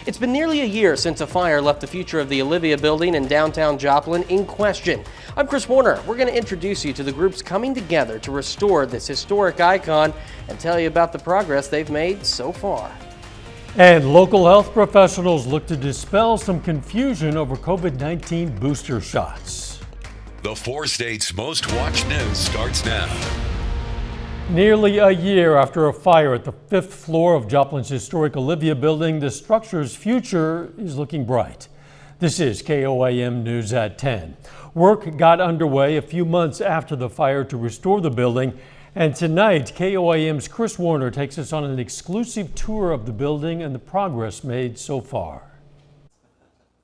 It's been nearly a year since a fire left the future of the Olivia building in downtown Joplin in question. I'm Chris Warner. We're going to introduce you to the groups coming together to restore this historic icon and tell you about the progress they've made so far. And local health professionals look to dispel some confusion over COVID-19 booster shots. The 4 states' most watched news starts now. Nearly a year after a fire at the 5th floor of Joplin's historic Olivia building, the structure's future is looking bright. This is KOAM News at 10. Work got underway a few months after the fire to restore the building, and tonight KOAM's Chris Warner takes us on an exclusive tour of the building and the progress made so far.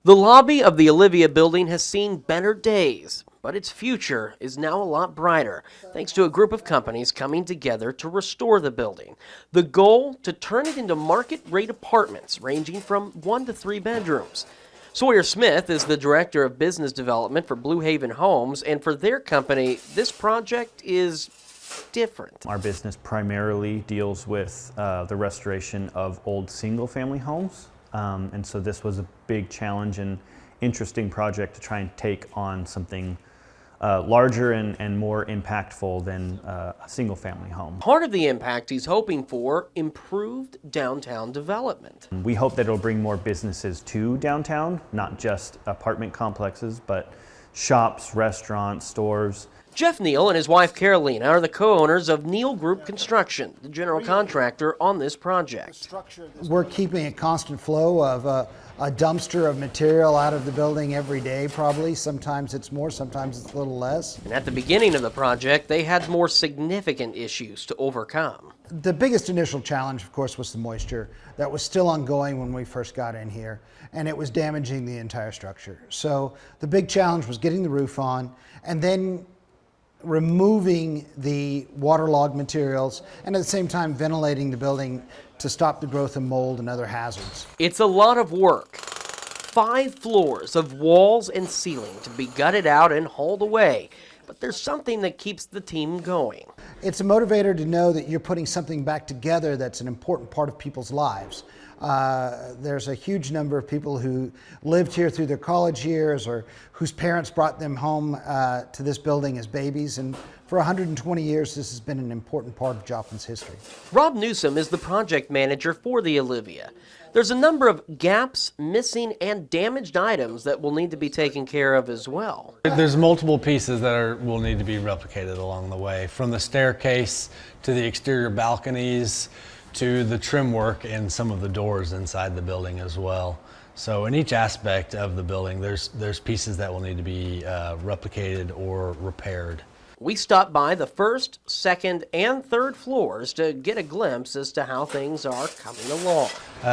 The lobby of the Olivia building has seen better days, but its future is now a lot brighter thanks to a group of companies coming together to restore the building. The goal, to turn it into market-rate apartments ranging from 1 to 3 bedrooms. Sawyer Smith is the Director of Business Development for Blue Haven Homes, and for their company, this project is different. Our business primarily deals with the restoration of old single-family homes. And so this was a big challenge and interesting project to try and take on something larger and more impactful than a single-family home. Part of the impact he's hoping for, improved downtown development. We hope that it'll bring more businesses to downtown, not just apartment complexes, but shops, restaurants, stores. Jeff Neal and his wife Carolina are the co-owners of Neal Group Construction, the general contractor on this project. We're keeping a constant flow of a dumpster of material out of the building every day, probably. Sometimes it's more, sometimes it's a little less. And at the beginning of the project, they had more significant issues to overcome. The biggest initial challenge, of course, was the moisture that was still ongoing when we first got in here, and it was damaging the entire structure. So the big challenge was getting the roof on, and then removing the waterlogged materials, and at the same time ventilating the building to stop the growth of mold and other hazards. It's a lot of work. 5 floors of walls and ceiling to be gutted out and hauled away. But there's something that keeps the team going. It's a motivator to know that you're putting something back together that's an important part of people's lives. There's a huge number of people who lived here through their college years or whose parents brought them home to this building as babies, and for 120 years this has been an important part of Joplin's history. Rob Newsom is the project manager for the Olivia. There's a number of gaps, missing, and damaged items that will need to be taken care of as well. There's multiple pieces that will need to be replicated along the way, from the staircase to the exterior balconies to the trim work and some of the doors inside the building as well. So in each aspect of the building, there's pieces that will need to be replicated or repaired. We stopped by the 1st, 2nd, and 3rd floors to get a glimpse as to how things are coming along.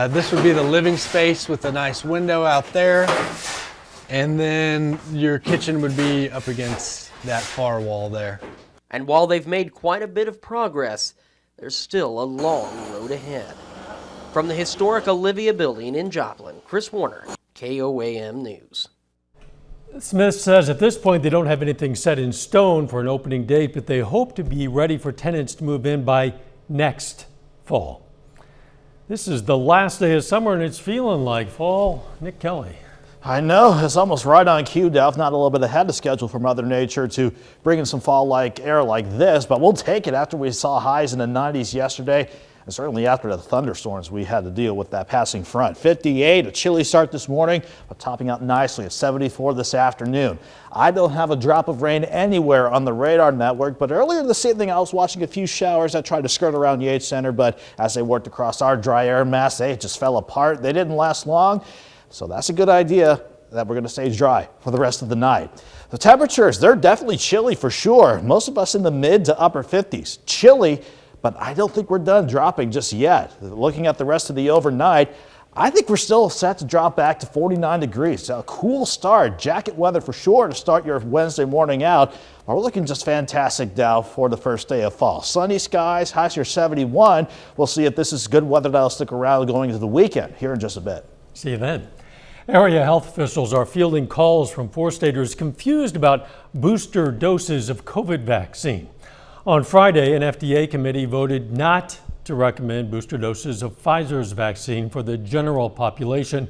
This would be the living space with a nice window out there, and then your kitchen would be up against that far wall there. And while they've made quite a bit of progress, there's still a long road ahead. From the historic Olivia building in Joplin, Chris Warner, KOAM News. Smith says at this point they don't have anything set in stone for an opening date, but they hope to be ready for tenants to move in by next fall. This is the last day of summer and it's feeling like fall. Nick Kelly. I know, it's almost right on cue, Delph, not a little bit ahead of schedule for Mother Nature to bring in some fall-like air like this, but we'll take it after we saw highs in the 90s yesterday, and certainly after the thunderstorms we had to deal with that passing front. 58, a chilly start this morning, but topping out nicely at 74 this afternoon. I don't have a drop of rain anywhere on the radar network, but earlier this evening I was watching a few showers that tried to skirt around Yates Center, but as they worked across our dry air mass, they just fell apart. They didn't last long. So that's a good idea that we're going to stay dry for the rest of the night. The temperatures, they're definitely chilly for sure. Most of us in the mid to upper 50s. Chilly, but I don't think we're done dropping just yet. Looking at the rest of the overnight, I think we're still set to drop back to 49 degrees. So a cool start. Jacket weather for sure to start your Wednesday morning out. But we're looking just fantastic now for the first day of fall. Sunny skies, highs near 71. We'll see if this is good weather that'll stick around going into the weekend here in just a bit. See you then. Area health officials are fielding calls from 4-staters confused about booster doses of COVID vaccine. On Friday, an FDA committee voted not to recommend booster doses of Pfizer's vaccine for the general population.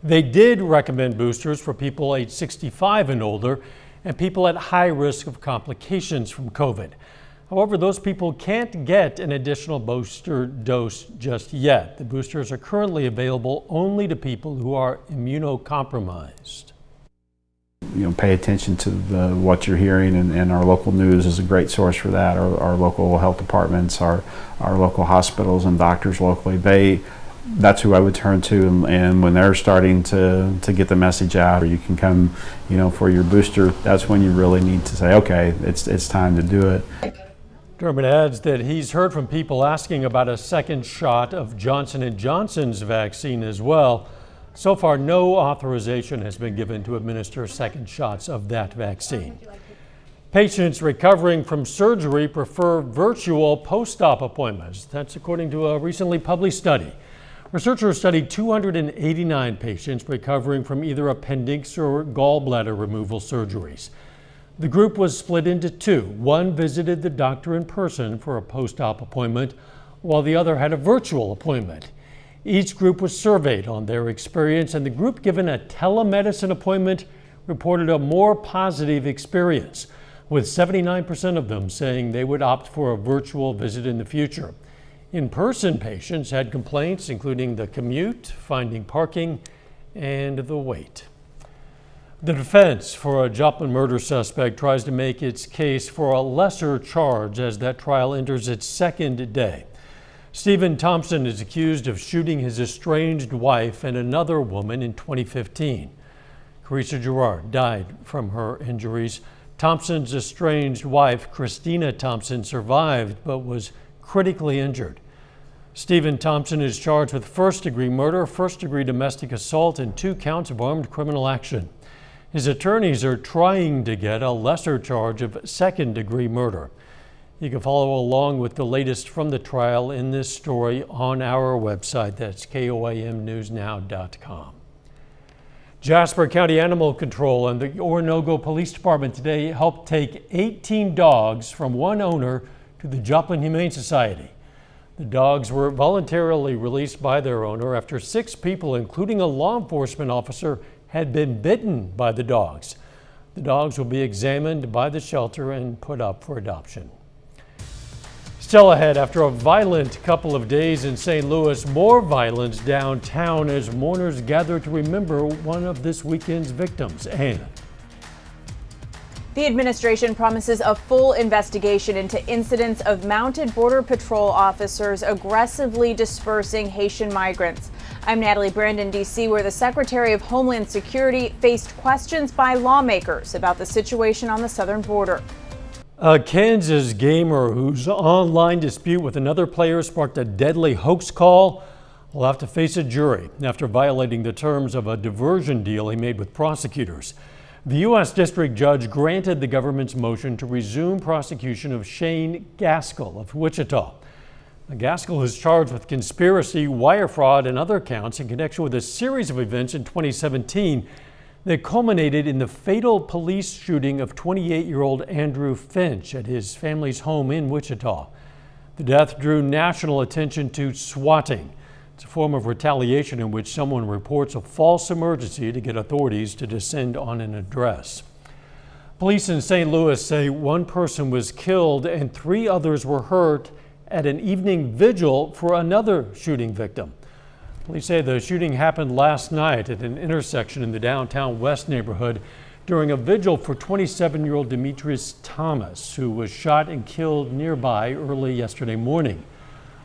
They did recommend boosters for people age 65 and older and people at high risk of complications from COVID. However, those people can't get an additional booster dose just yet. The boosters are currently available only to people who are immunocompromised. Pay attention to what you're hearing, and our local news is a great source for that. Our local health departments, our local hospitals and doctors locally, that's who I would turn to, and when they're starting to get the message out, or you can come, for your booster, that's when you really need to say, okay, it's time to do it. Dermott adds that he's heard from people asking about a second shot of Johnson & Johnson's vaccine as well. So far, no authorization has been given to administer second shots of that vaccine. Patients recovering from surgery prefer virtual post-op appointments. That's according to a recently published study. Researchers studied 289 patients recovering from either appendix or gallbladder removal surgeries. The group was split into two. One visited the doctor in person for a post-op appointment, while the other had a virtual appointment. Each group was surveyed on their experience, and the group given a telemedicine appointment reported a more positive experience, with 79% of them saying they would opt for a virtual visit in the future. In-person patients had complaints, including the commute, finding parking, and the wait. The defense for a Joplin murder suspect tries to make its case for a lesser charge as that trial enters its second day. Stephen Thompson is accused of shooting his estranged wife and another woman in 2015. Carissa Gerard died from her injuries. Thompson's estranged wife, Christina Thompson, survived but was critically injured. Stephen Thompson is charged with first-degree murder, first-degree domestic assault, and 2 counts of armed criminal action. His attorneys are trying to get a lesser charge of second-degree murder. You can follow along with the latest from the trial in this story on our website. That's KOAMnewsnow.com. Jasper County Animal Control and the Oronogo Police Department today helped take 18 dogs from one owner to the Joplin Humane Society. The dogs were voluntarily released by their owner after 6 people, including a law enforcement officer, had been bitten by the dogs. The dogs will be examined by the shelter and put up for adoption. Still ahead, after a violent couple of days in St. Louis, more violence downtown as mourners gather to remember one of this weekend's victims, Anne. The administration promises a full investigation into incidents of mounted Border Patrol officers aggressively dispersing Haitian migrants. I'm Natalie Brandon, D.C., where the Secretary of Homeland Security faced questions by lawmakers about the situation on the southern border. A Kansas gamer whose online dispute with another player sparked a deadly hoax call will have to face a jury after violating the terms of a diversion deal he made with prosecutors. The U.S. District Judge granted the government's motion to resume prosecution of Shane Gaskell of Wichita. Gaskell is charged with conspiracy, wire fraud, and other counts in connection with a series of events in 2017 that culminated in the fatal police shooting of 28-year-old Andrew Finch at his family's home in Wichita. The death drew national attention to swatting. It's a form of retaliation in which someone reports a false emergency to get authorities to descend on an address. Police in St. Louis say one person was killed and 3 others were hurt at an evening vigil for another shooting victim. Police say the shooting happened last night at an intersection in the downtown West neighborhood during a vigil for 27-year-old Demetrius Thomas, who was shot and killed nearby early yesterday morning.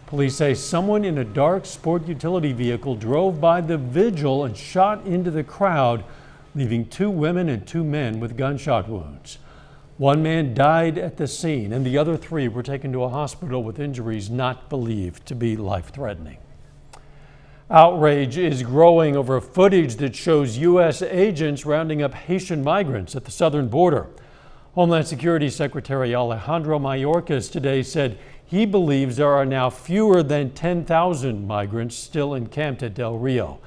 Police say someone in a dark sport utility vehicle drove by the vigil and shot into the crowd, leaving 2 women and 2 men with gunshot wounds. 1 man died at the scene, and the other 3 were taken to a hospital with injuries not believed to be life-threatening. Outrage is growing over footage that shows U.S. agents rounding up Haitian migrants at the southern border. Homeland Security Secretary Alejandro Mayorkas today said he believes there are now fewer than 10,000 migrants still encamped at Del Rio.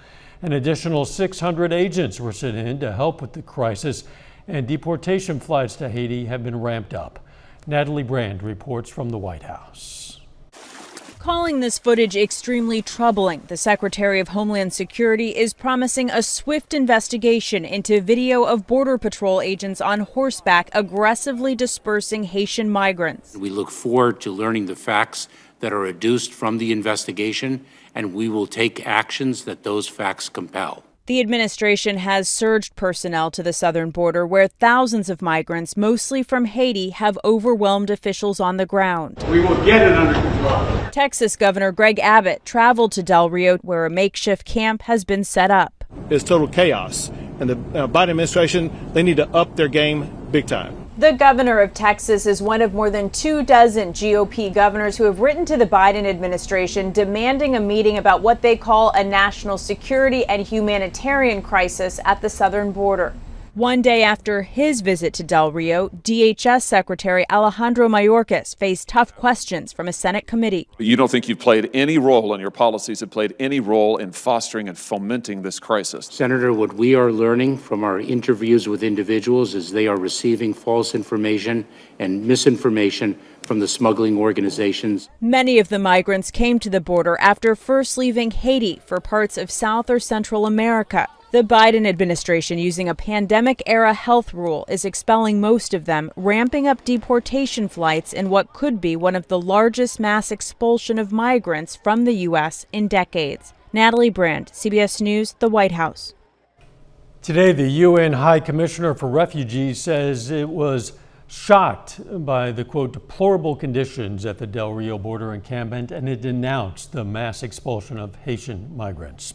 An additional 600 agents were sent in to help with the crisis, and deportation flights to Haiti have been ramped up. Natalie Brand reports from the White House. Calling this footage extremely troubling, the Secretary of Homeland Security is promising a swift investigation into video of Border Patrol agents on horseback aggressively dispersing Haitian migrants. We look forward to learning the facts that are adduced from the investigation, and we will take actions that those facts compel. The administration has surged personnel to the southern border where thousands of migrants, mostly from Haiti, have overwhelmed officials on the ground. We will get it under control. Texas Governor Greg Abbott traveled to Del Rio where a makeshift camp has been set up. It's total chaos, and the Biden administration, they need to up their game big time. The governor of Texas is one of more than 24 GOP governors who have written to the Biden administration demanding a meeting about what they call a national security and humanitarian crisis at the southern border. One day after his visit to Del Rio, DHS Secretary Alejandro Mayorkas faced tough questions from a Senate committee. You don't think you've played any role, and your policies have played any role in fostering and fomenting this crisis? Senator, what we are learning from our interviews with individuals is they are receiving false information and misinformation from the smuggling organizations. Many of the migrants came to the border after first leaving Haiti for parts of South or Central America. The Biden administration, using a pandemic-era health rule, is expelling most of them, ramping up deportation flights in what could be one of the largest mass expulsion of migrants from the U.S. in decades. Natalie Brand, CBS News, the White House. Today, the UN High Commissioner for Refugees says it was shocked by the, quote, deplorable conditions at the Del Rio border encampment, and it denounced the mass expulsion of Haitian migrants.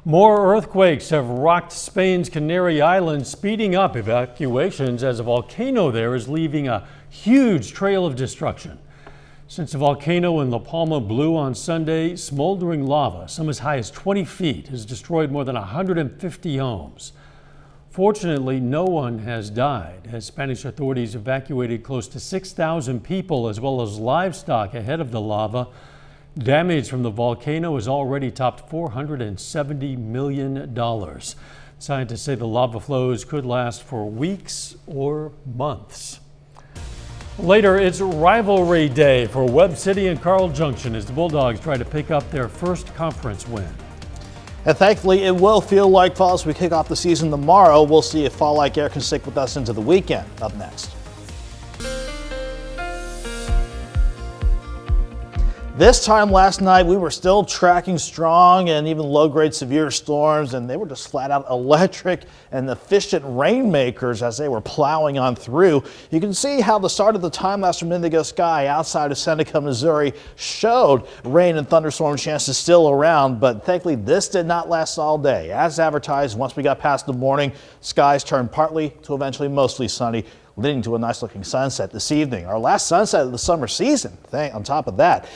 More earthquakes have rocked Spain's Canary Islands, speeding up evacuations as a volcano there is leaving a huge trail of destruction. Since the volcano in La Palma blew on Sunday, smoldering lava, some as high as 20 feet, has destroyed more than 150 homes. Fortunately, no one has died, as Spanish authorities evacuated close to 6,000 people as well as livestock ahead of the lava. Damage from the volcano has already topped $470 million. Scientists say the lava flows could last for weeks or months. Later, it's rivalry day for Webb City and Carl Junction as the Bulldogs try to pick up their first conference win. And thankfully, it will feel like fall as we kick off the season tomorrow. We'll see if fall-like air can stick with us into the weekend. Up next. This time last night, we were still tracking strong and even low-grade severe storms, and they were just flat-out electric and efficient rainmakers as they were plowing on through. You can see how the start of the time-lapse from indigo sky outside of Seneca, Missouri showed rain and thunderstorm chances still around, but thankfully this did not last all day. As advertised, once we got past the morning, skies turned partly to eventually mostly sunny, leading to a nice-looking sunset this evening. Our last sunset of the summer season, on top of that.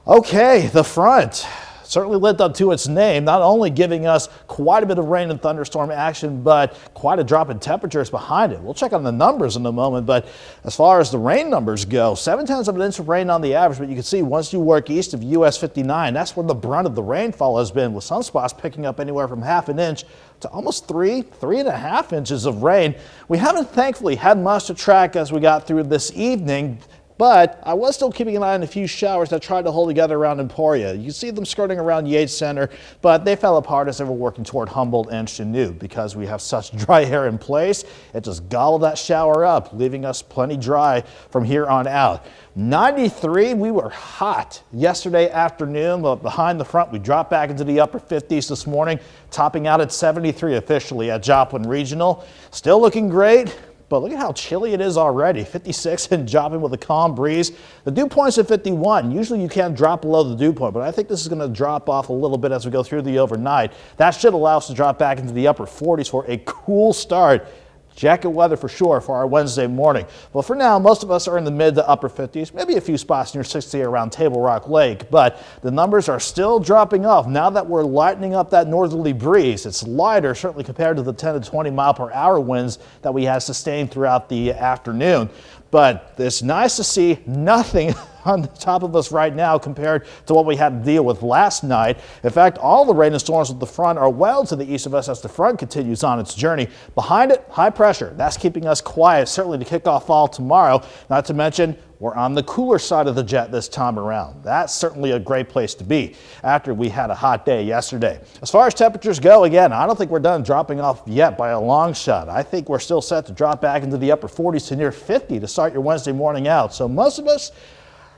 Okay, the front certainly lived up to its name, not only giving us quite a bit of rain and thunderstorm action, but quite a drop in temperatures behind it. We'll check on the numbers in a moment, but as far as the rain numbers go, 7/10 of an inch of rain on the average, but you can see once you work east of US 59, that's where the brunt of the rainfall has been, with some spots picking up anywhere from half an inch to almost 3.5 inches of rain. We haven't thankfully had much to track as we got through this evening, but I was still keeping an eye on a few showers that tried to hold together around Emporia. You see them skirting around Yates Center, but they fell apart as they were working toward Humboldt and Chanute. Because we have such dry air in place, it just gobbled that shower up, leaving us plenty dry from here on out. 93, we were hot yesterday afternoon, but behind the front we dropped back into the upper 50s this morning, topping out at 73 officially at Joplin Regional. Still looking great. But look at how chilly it is already. 56 in Joplin with a calm breeze. The dew point's at 51. Usually you can't drop below the dew point, but I think this is going to drop off a little bit as we go through the overnight. That should allow us to drop back into the upper 40s for a cool start. Jacket weather for sure for our Wednesday morning. Well, for now, most of us are in the mid to upper 50s, maybe a few spots near 60 around Table Rock Lake, but the numbers are still dropping off now that we're lightening up that northerly breeze. It's lighter, certainly compared to the 10 to 20 mile per hour winds that we had sustained throughout the afternoon. But it's nice to see nothing on the top of us right now compared to what we had to deal with last night. In fact, all the rain and storms at the front are well to the east of us as the front continues on its journey. Behind it, high pressure. That's keeping us quiet, certainly to kick off fall tomorrow. Not to mention We're on the cooler side of the jet this time around. That's certainly a great place to be after we had a hot day yesterday. As far as temperatures go, again, I don't think we're done dropping off yet by a long shot. I think we're still set to drop back into the upper 40s to near 50 to start your Wednesday morning out. So most of us,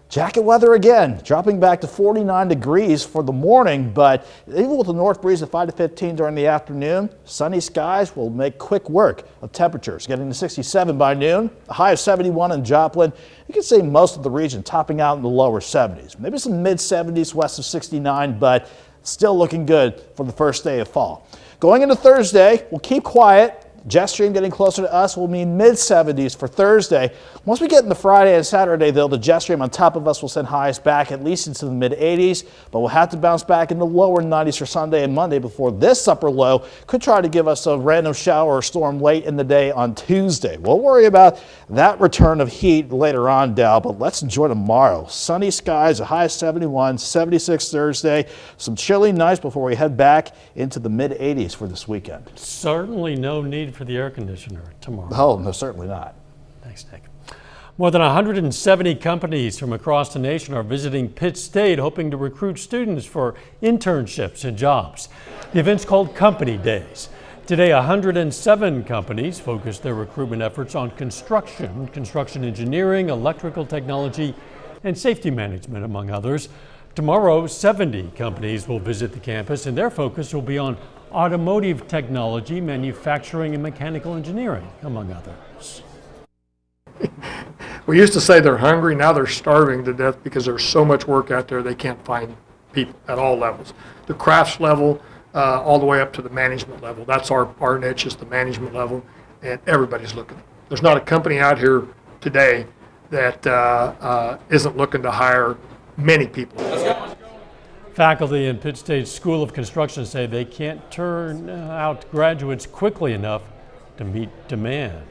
jacket weather again, dropping back to 49 degrees for the morning, but even with the north breeze at 5 to 15 during the afternoon, sunny skies will make quick work of temperatures, getting to 67 by noon, a high of 71 in Joplin. You can see most of the region topping out in the lower 70s, maybe some mid 70s west of 69, but still looking good for the first day of fall. Going into Thursday, we'll keep quiet. Jet stream getting closer to us will mean mid-70s for Thursday. Once we get into Friday and Saturday, though, the jet stream on top of us will send highs back at least into the mid-80s, but we'll have to bounce back in the lower 90s for Sunday and Monday before this upper low could try to give us a random shower or storm late in the day on Tuesday. We'll worry about that return of heat later on, Dal, but let's enjoy tomorrow. Sunny skies, a high of 71, 76 Thursday, some chilly nights before we head back into the mid-80s for this weekend. Certainly no need for the air conditioner tomorrow. Oh, no, certainly not. Thanks, Nick. More than 170 companies from across the nation are visiting Pitt State, hoping to recruit students for internships and jobs. The event's called Company Days. Today, 107 companies focused their recruitment efforts on construction engineering, electrical technology, and safety management, among others. Tomorrow, 70 companies will visit the campus, and their focus will be on automotive technology, manufacturing, and mechanical engineering, among others. We used to say they're hungry, now they're starving to death because there's so much work out there they can't find people at all levels. The crafts level, all the way up to the management level. That's our niche, is the management level, and everybody's looking. There's not a company out here today that isn't looking to hire many people. Faculty in Pitt State's School of Construction say they can't turn out graduates quickly enough to meet demand.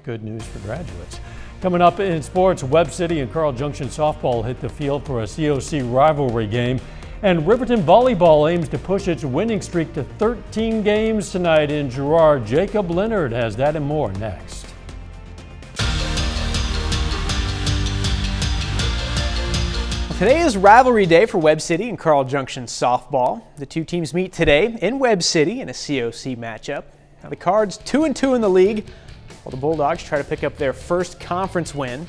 Good news for graduates. Coming up in sports, Webb City and Carl Junction softball hit the field for a COC rivalry game, and Riverton volleyball aims to push its winning streak to 13 games tonight in Girard. Jacob Leonard has that and more next. Today is rivalry day for Webb City and Carl Junction softball. The two teams meet today in Webb City in a COC matchup. Now the Cards 2-2 in the league, while the Bulldogs try to pick up their first conference win.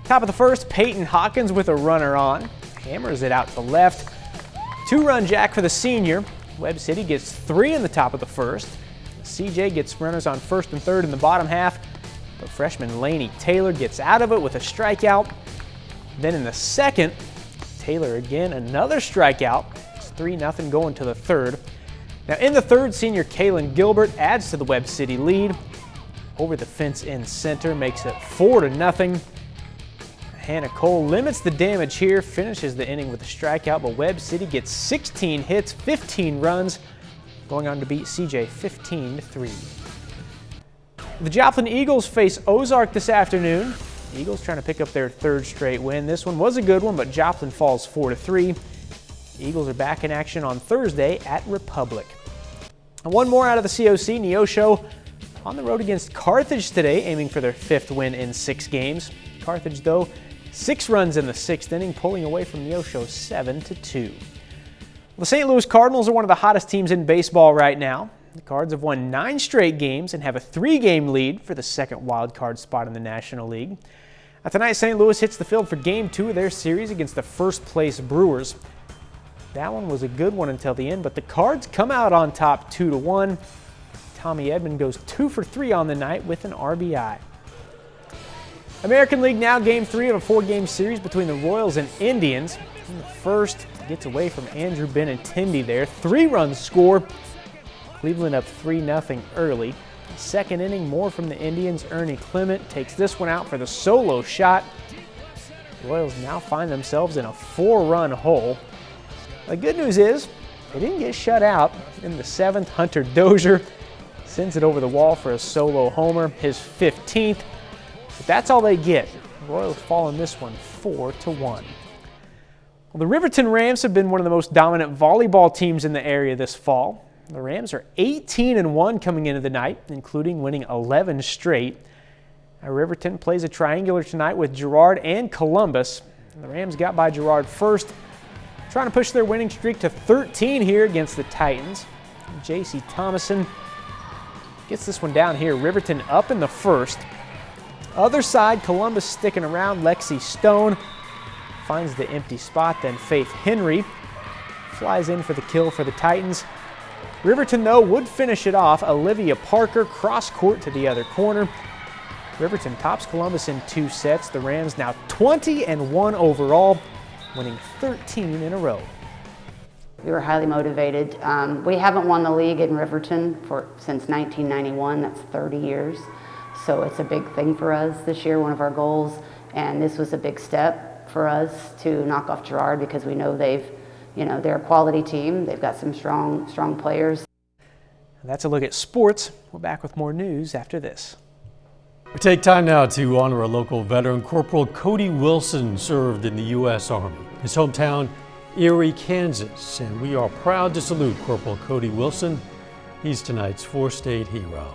Top of the first, Peyton Hawkins with a runner on. Hammers it out to the left. 2-run jack for the senior. Webb City gets 3 in the top of the first. CJ gets runners on first and third in the bottom half, but freshman Laney Taylor gets out of it with a strikeout. Then in the second, Taylor again, another strikeout. It's 3-0 going to the third. Now in the third, senior Kaylin Gilbert adds to the Webb City lead. Over the fence in center, makes it 4-0. Hannah Cole limits the damage here, finishes the inning with a strikeout, but Webb City gets 16 hits, 15 runs, going on to beat CJ 15-3. The Joplin Eagles face Ozark this afternoon. Eagles trying to pick up their third straight win. This one was a good one, but Joplin falls 4-3. Eagles are back in action on Thursday at Republic. And one more out of the COC, Neosho on the road against Carthage today, aiming for their 5th win in 6 games. Carthage, though, 6 runs in the 6th inning, pulling away from Neosho 7-2. The St. Louis Cardinals are one of the hottest teams in baseball right now. The Cards have won 9 straight games and have a 3-game lead for the second wild card spot in the National League. Now tonight, St. Louis hits the field for Game 2 of their series against the first-place Brewers. That one was a good one until the end, but the Cards come out on top 2-1. Tommy Edman goes 2 for 3 on the night with an RBI. American League now Game 3 of a 4-game series between the Royals and Indians. In the first, gets away from Andrew Benintendi there. 3 runs score. Cleveland up 3-0 early. Second inning, more from the Indians. Ernie Clement takes this one out for the solo shot. The Royals now find themselves in a 4-run hole. The good news is they didn't get shut out. In the 7th, Hunter Dozier sends it over the wall for a solo homer, his 15th. But that's all they get. The Royals fall in this one 4-1. Well, the Riverton Rams have been one of the most dominant volleyball teams in the area this fall. The Rams are 18-1 coming into the night, including winning 11 straight. Now, Riverton plays a triangular tonight with Girard and Columbus. And the Rams got by Girard first, trying to push their winning streak to 13 here against the Titans. J.C. Thomason gets this one down here. Riverton up in the first. Other side, Columbus sticking around. Lexi Stone finds the empty spot. Then Faith Henry flies in for the kill for the Titans. Riverton, though, would finish it off. Olivia Parker cross court to the other corner. Riverton tops Columbus in 2 sets. The Rams now 20-1 overall, winning 13 in a row. We were highly motivated. We haven't won the league in Riverton since 1991. That's 30 years. So it's a big thing for us this year, one of our goals. And this was a big step for us to knock off Girard because we know they're a quality team. They've got some strong players. And that's a look at sports. We're back with more news after this. We take time now to honor a local veteran. Corporal Cody Wilson served in the U.S. Army. His hometown, Erie, Kansas. And we are proud to salute Corporal Cody Wilson. He's tonight's 4-state hero.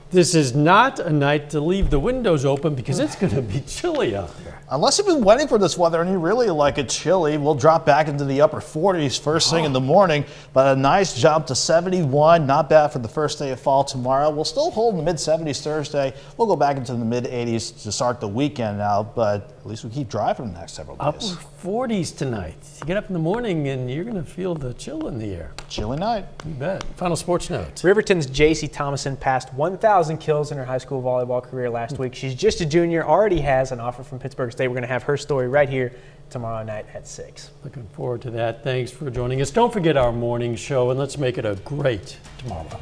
This is not a night to leave the windows open because it's going to be chilly out there. Unless you've been waiting for this weather and you really like it chilly, we'll drop back into the upper 40s first thing in the morning, but a nice jump to 71. Not bad for the first day of fall tomorrow. We'll still hold in the mid-70s Thursday. We'll go back into the mid-80s to start the weekend now, but at least we keep dry for the next several days. Upper 40s tonight. You get up in the morning and you're going to feel the chill in the air. Chilly night. You bet. Final sports note. Riverton's J.C. Thomason passed 1,000 kills in her high school volleyball career last week. She's just a junior, already has an offer from Pittsburgh State. We're going to have her story right here tomorrow night at 6. Looking forward to that. Thanks for joining us. Don't forget our morning show, and let's make it a great tomorrow.